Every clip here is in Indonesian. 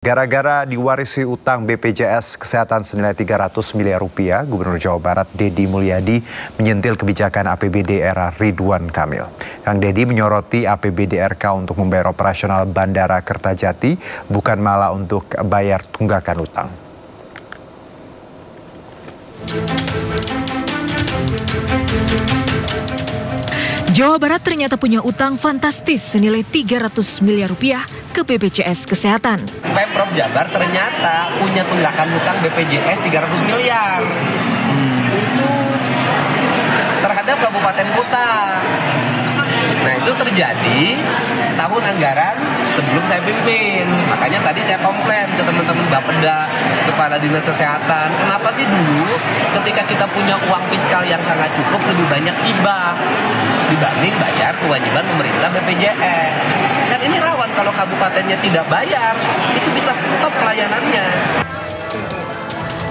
Gara-gara diwarisi utang BPJS Kesehatan senilai 300 miliar rupiah, Gubernur Jawa Barat Deddy Mulyadi menyentil kebijakan APBD era Ridwan Kamil. Kang Deddy menyoroti APBD RK untuk membayar operasional Bandara Kertajati, bukan malah untuk bayar tunggakan utang. Jawa Barat ternyata punya utang fantastis senilai 300 miliar rupiah ke BPJS Kesehatan. Pemprov Jabar ternyata punya tunggakan hutang BPJS 300 miliar. Itu terhadap kabupaten kota. Nah, itu terjadi tahun anggaran sebelum saya pimpin. Makanya tadi saya komplain ke teman-teman Bapeda, Kepala Dinas Kesehatan. Kenapa sih dulu ketika kita punya uang fiskal yang sangat cukup lebih banyak hibah dibanding bayar kewajiban pemerintah BPJS. Kan ini rawan kalau kabupatennya tidak bayar, itu bisa stop pelayanannya.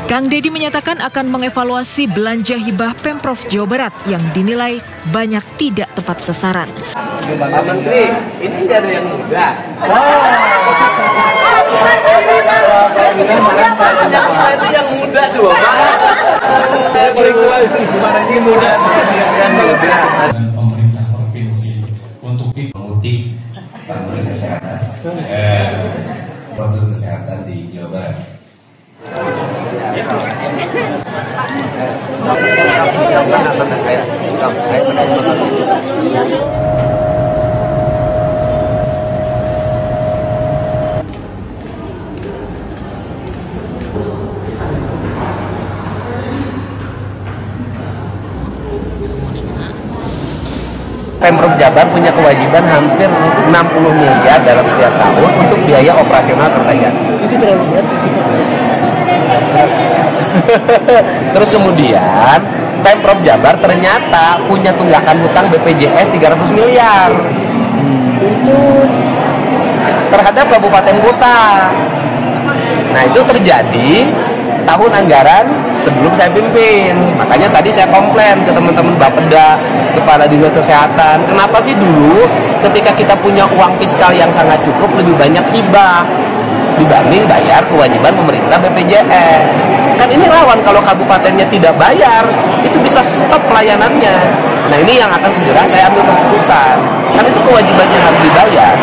Kang Deddy menyatakan akan mengevaluasi belanja hibah Pemprov Jawa Barat yang dinilai banyak tidak tepat sasaran. Pak Menteri, ini ada yang muda. Itu yang muda coba. Saya paling kuat gimana ini muda. Pemerintah provinsi untuk memutih Produk Kesehatan. Produk Kesehatan di Jawa Barat. Pemprov Jabar punya kewajiban hampir 60 miliar dalam setiap tahun untuk biaya operasional Kertajati. Itu terlalu berat. Terus kemudian Pemprov Jabar ternyata punya tunggakan hutang BPJS 300 miliar. Itu terhadap kabupaten kota. Nah, itu terjadi tahun anggaran sebelum saya pimpin. Makanya tadi saya komplain ke teman-teman Bapeda, Kepala Dinas Kesehatan. Kenapa sih dulu ketika kita punya uang fiskal yang sangat cukup lebih banyak hibah dibanding bayar kewajiban pemerintah BPJS. Kan ini rawan kalau kabupatennya tidak bayar, itu bisa stop pelayanannya. Nah, ini yang akan segera saya ambil keputusan. Kan itu kewajibannya harus dibayar.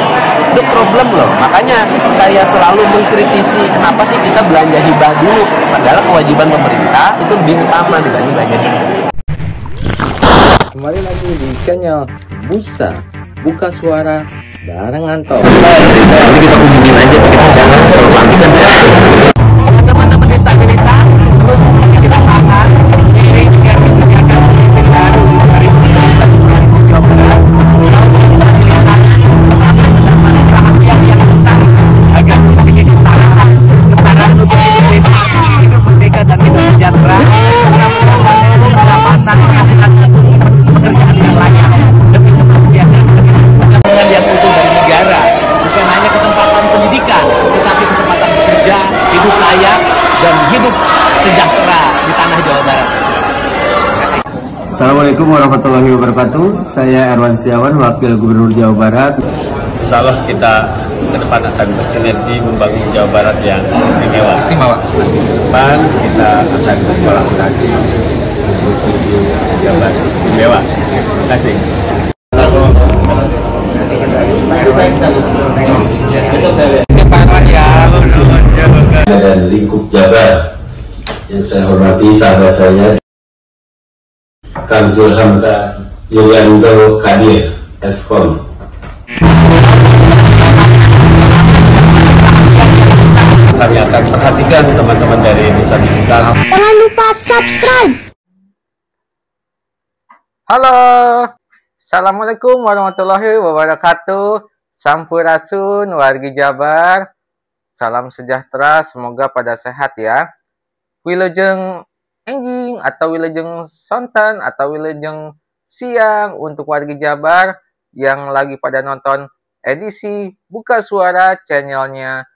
Itu problem loh. Makanya saya selalu mengkritisi kenapa sih kita belanja hibah dulu, padahal kewajiban pemerintah itu lebih utama dibanding belanja hibah. Kembali lagi di channel Busa Buka Suara bareng Anto. Nanti kita hubungin aja, kita jangan selalu lantikan ya. Teman-teman stabilitas, terus kita semangat, seiring dengan kebijakan pemimpin baru dari Provinsi Jawa Barat, stabilitas, teman-teman mendapat perhatian yang besar agar memiliki kesetaraan untuk hidup merdeka dan hidup sejahtera, serta pendapatan penghasilan pekerjaan yang layak demi kemanusiaan yang utuh dari negara, bukan hanya kesempatan pendidikan, tetapi kesempatan bekerja, hidup layak, dan hidup sejahtera di tanah Jawa Barat. Terima kasih. Assalamualaikum warahmatullahi wabarakatuh. Saya Erwan Setiawan, Wakil Gubernur Jawa Barat. Insya Allah kita ke depan akan bersinergi membangun Jawa Barat yang istimewa. Nanti ke depan kita akan berkolaborasi menuju Jawa Barat istimewa. Terima kasih. Dan lingkup Jabar yang saya hormati sahabat saya Kang Zulhamka Yulianto Kadir Eskom. Kami akan perhatikan teman-teman dari disabilitas. Jangan lupa subscribe. Halo, Assalamualaikum warahmatullahi wabarakatuh. Sampurasun wargi Jabar. Salam sejahtera, semoga pada sehat ya. Wilujeng enjing atau wilujeng sonten atau wilujeng siang untuk wargi Jabar yang lagi pada nonton edisi Buka Suara channelnya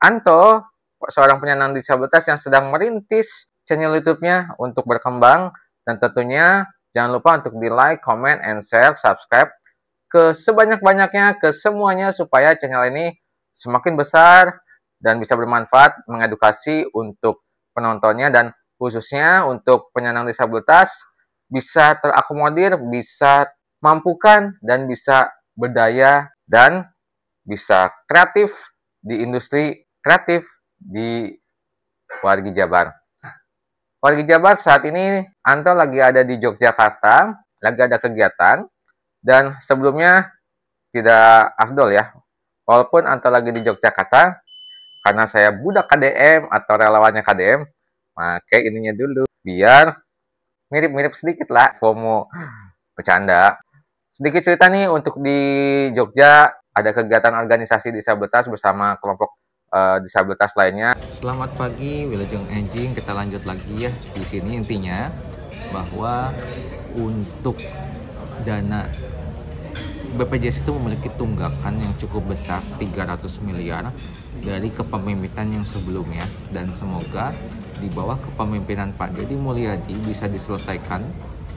Anto, seorang penyandang disabilitas yang sedang merintis channel YouTube-nya untuk berkembang. Dan tentunya jangan lupa untuk di like, comment, and share, subscribe ke sebanyak-banyaknya, ke semuanya supaya channel ini semakin besar dan bisa bermanfaat mengedukasi untuk penontonnya, dan khususnya untuk penyandang disabilitas bisa terakomodir, bisa mampukan, dan bisa berdaya, dan bisa kreatif di industri kreatif di Wargi Jabar. Wargi Jabar saat ini Anto lagi ada di Yogyakarta, lagi ada kegiatan, dan sebelumnya tidak afdol ya. Walaupun Anto lagi di Yogyakarta, karena saya budak KDM atau relawannya KDM, pakai ininya dulu biar mirip-mirip sedikit lah, FOMO, bercanda. Sedikit cerita nih, untuk di Jogja ada kegiatan organisasi disabilitas bersama kelompok disabilitas lainnya. Selamat pagi Wilujeng Enjing, kita lanjut lagi ya. Di sini intinya bahwa untuk dana BPJS itu memiliki tunggakan yang cukup besar 300 miliar dari kepemimpinan yang sebelumnya, dan semoga di bawah kepemimpinan Pak Deddy Mulyadi bisa diselesaikan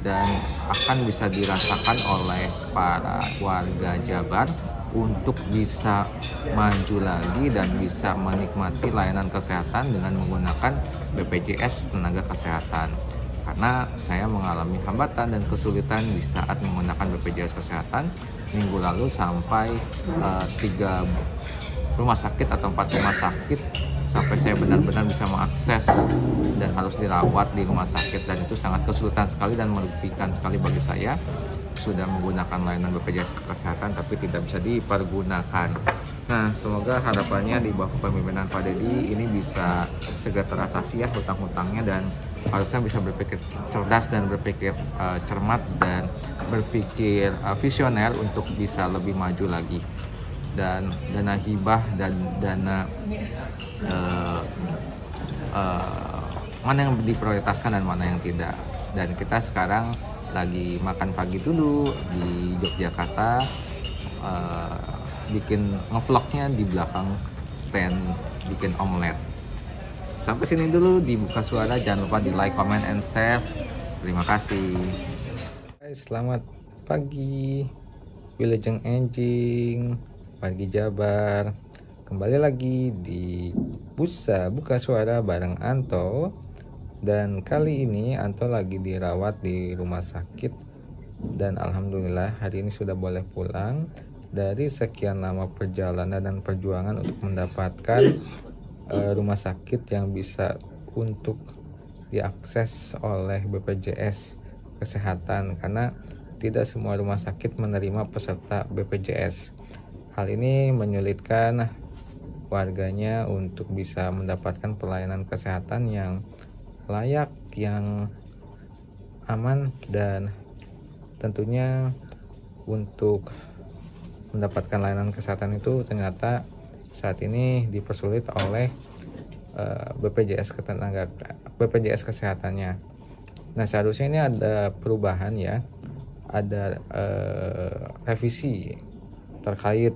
dan akan bisa dirasakan oleh para warga Jabar untuk bisa maju lagi dan bisa menikmati layanan kesehatan dengan menggunakan BPJS tenaga kesehatan. Karena saya mengalami hambatan dan kesulitan di saat menggunakan BPJS kesehatan minggu lalu, sampai 3 rumah sakit atau 4 rumah sakit sampai saya benar-benar bisa mengakses dan harus dirawat di rumah sakit, dan itu sangat kesulitan sekali dan merugikan sekali bagi saya. Sudah menggunakan layanan BPJS kesehatan tapi tidak bisa dipergunakan. Nah, semoga harapannya di bawah kepemimpinan Pak Deddy ini bisa segera teratasi ya hutang-hutangnya, dan harusnya bisa berpikir cerdas dan berpikir cermat dan berpikir visioner untuk bisa lebih maju lagi. Dan dana hibah dan dana mana yang diprioritaskan dan mana yang tidak. Dan kita sekarang lagi makan pagi dulu di Yogyakarta, bikin ngevlognya di belakang stand bikin omelet. Sampai sini dulu di Buka Suara, jangan lupa di like, comment, and share. Terima kasih. Selamat pagi Wilujeng Enjing, Wargi Jabar. Kembali lagi di Buka Suara bareng Anto. Dan kali ini Anto lagi dirawat di rumah sakit, dan alhamdulillah hari ini sudah boleh pulang dari sekian lama perjalanan dan perjuangan untuk mendapatkan rumah sakit yang bisa untuk diakses oleh BPJS Kesehatan, karena tidak semua rumah sakit menerima peserta BPJS. Hal ini menyulitkan warganya untuk bisa mendapatkan pelayanan kesehatan yang layak, yang aman, dan tentunya untuk mendapatkan layanan kesehatan itu ternyata saat ini dipersulit oleh BPJS kesehatannya. Nah, seharusnya ini ada perubahan ya, ada revisi terkait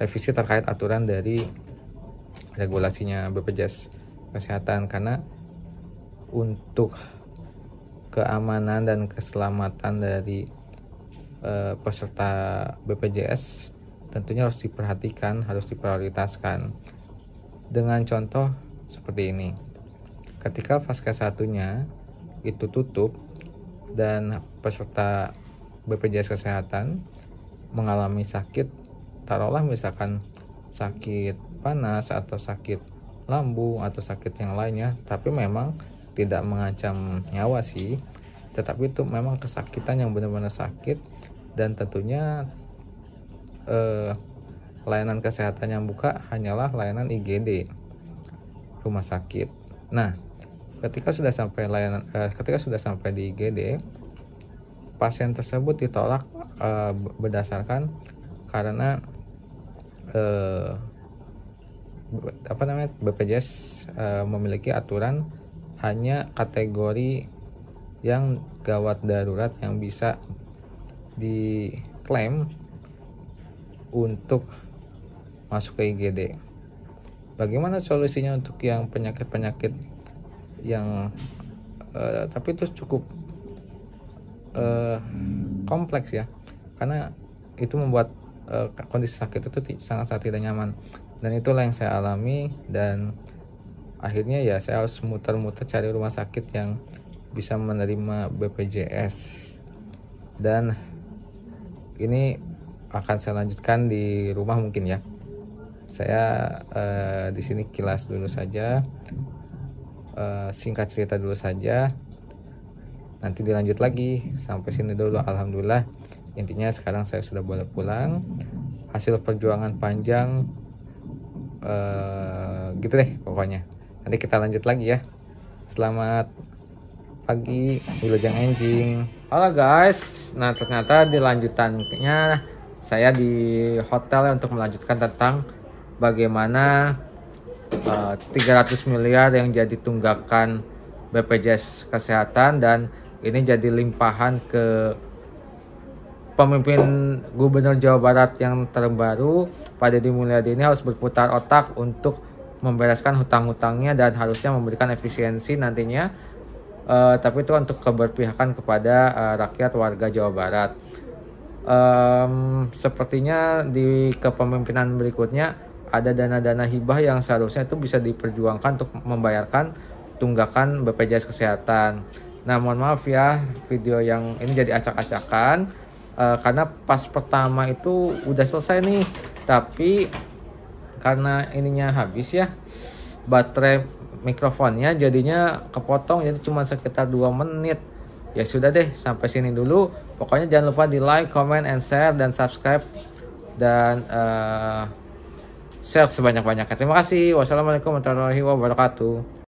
revisi terkait aturan dari regulasinya BPJS Kesehatan, karena untuk keamanan dan keselamatan dari peserta BPJS tentunya harus diperhatikan, harus diprioritaskan. Dengan contoh seperti ini, ketika fase satunya itu tutup dan peserta BPJS Kesehatan mengalami sakit, taruhlah misalkan sakit panas atau sakit lambung atau sakit yang lainnya, tapi memang tidak mengancam nyawa sih, tetapi itu memang kesakitan yang benar-benar sakit, dan tentunya layanan kesehatan yang buka hanyalah layanan IGD rumah sakit. Nah, ketika sudah sampai di IGD, pasien tersebut ditolak berdasarkan karena BPJS memiliki aturan hanya kategori yang gawat darurat yang bisa diklaim untuk masuk ke IGD. Bagaimana solusinya untuk yang penyakit-penyakit yang tapi itu cukup kompleks ya, karena itu membuat kondisi sakit itu sangat tidak nyaman. Dan itulah yang saya alami, dan akhirnya ya saya harus muter-muter cari rumah sakit yang bisa menerima BPJS. Dan ini akan saya lanjutkan di rumah mungkin ya. Saya di sini kilas dulu saja, singkat cerita dulu saja. Nanti dilanjut lagi. Sampai sini dulu, alhamdulillah. Intinya sekarang saya sudah boleh pulang. Hasil perjuangan panjang, gitu deh pokoknya. Nanti kita lanjut lagi ya. Selamat pagi, Wilujeng Enjing. Halo guys, nah ternyata di lanjutannya saya di hotel untuk melanjutkan tentang bagaimana 300 miliar yang jadi tunggakan BPJS Kesehatan, dan ini jadi limpahan ke pemimpin Gubernur Jawa Barat yang terbaru, Pak Deddy Mulyadi. Ini harus berputar otak untuk membereskan hutang-hutangnya dan harusnya memberikan efisiensi nantinya. Tapi itu untuk keberpihakan kepada rakyat warga Jawa Barat. Sepertinya di kepemimpinan berikutnya ada dana-dana hibah yang seharusnya itu bisa diperjuangkan untuk membayarkan tunggakan BPJS Kesehatan. Nah, mohon maaf ya, video yang ini jadi acak-acakan karena pas pertama itu udah selesai nih, tapi karena ininya habis ya, baterai mikrofonnya jadinya kepotong, jadi cuma sekitar 2 menit. Ya sudah deh, sampai sini dulu. Pokoknya jangan lupa di like, comment, and share, dan subscribe, dan share sebanyak-banyaknya. Terima kasih. Wassalamualaikum warahmatullahi wabarakatuh.